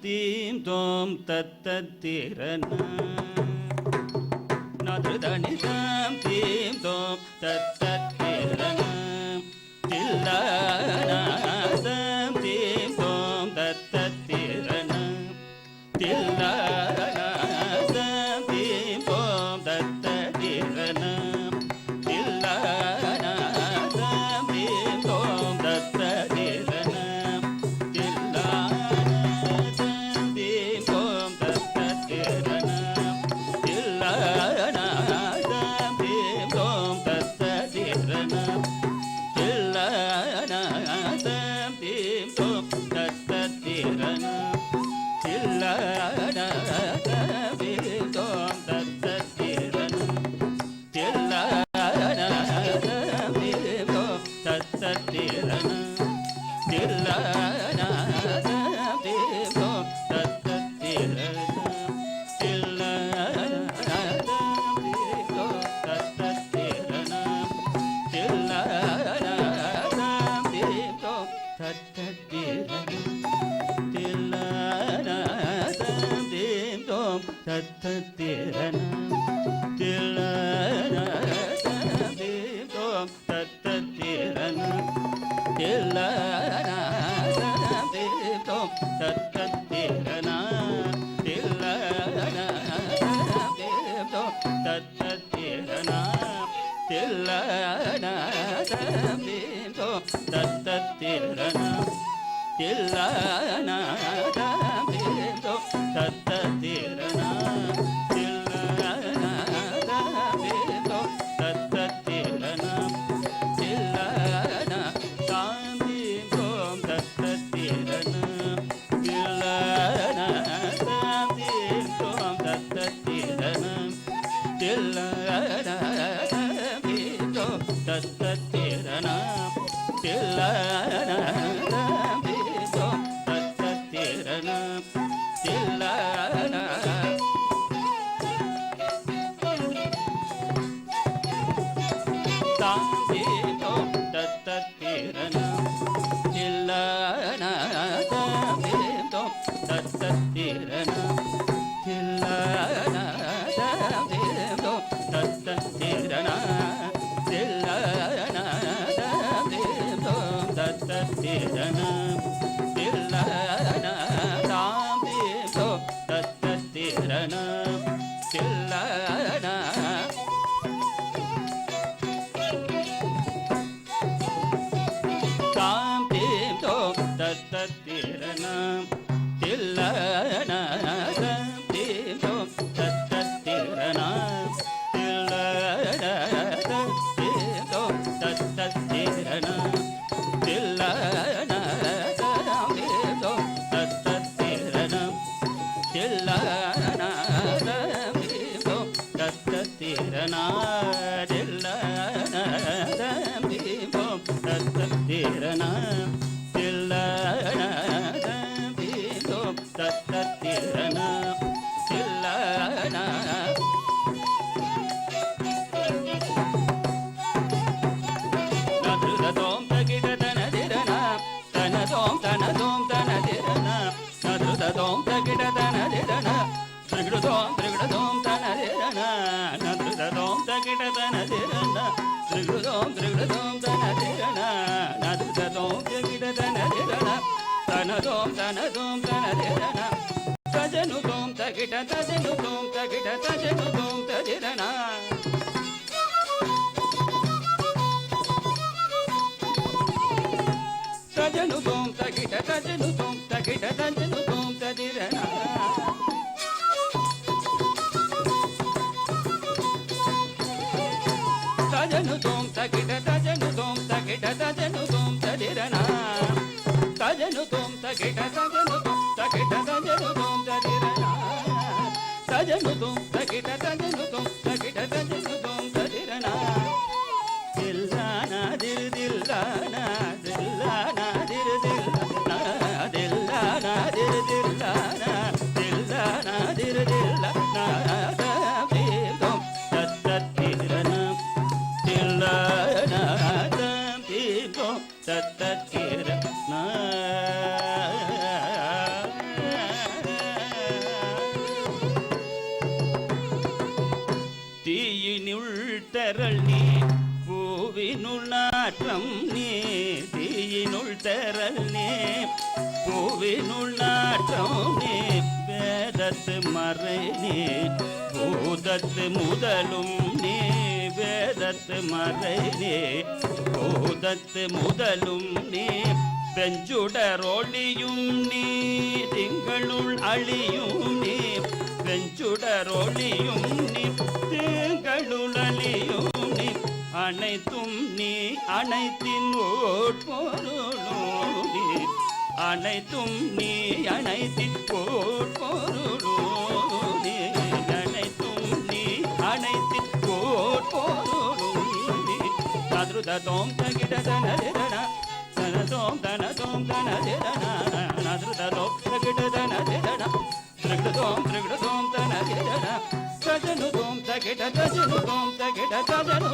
theme தோம் தத்தத்திரன நதுதனிதம் theme தோம் தத்தத்திரன தில்லானாதம் theme தோம் தத்தத்திரன தில்லானாதம் தீம் தோம் தத்தத்திரன தில்லானாதம் தீம் தோம் தத்தத்திரன தெரள் நீ பூவினுள் நாற்றம் நீ தீயினுள் தெரள் நீ பூவினுள் நாற்றம் நீ வேதத்து மறை நீ பூதத்து முதலும் நீ வேதத்து மறை நீ பூதத்து முதலும் நீ வெஞ்சுடரொளியும் நீ திங்களுள் அழியும் நீ வெஞ்சுடரொளியும் நீ திங்களுள் அழியும் நீ அனைத்தும் நீ அனைத்தின் ஓட்பொருளும் நீ அனைத்தும் நீ அனைத்தின் ஓட்பொருளும் நீ அனைத்தும் நீ அனைத்தின் ஓட்பொருளும் நீ நதுருதோம் தகிடதனதிரன சனதோம் தனதோம் தனதிரன நதுருதோம் தகிடதனதிரன திருகிடதோம் திருகிடதோம் தனதிரன தஜனுதோம் தகிட தஜனுதோம் தகிட தஜனு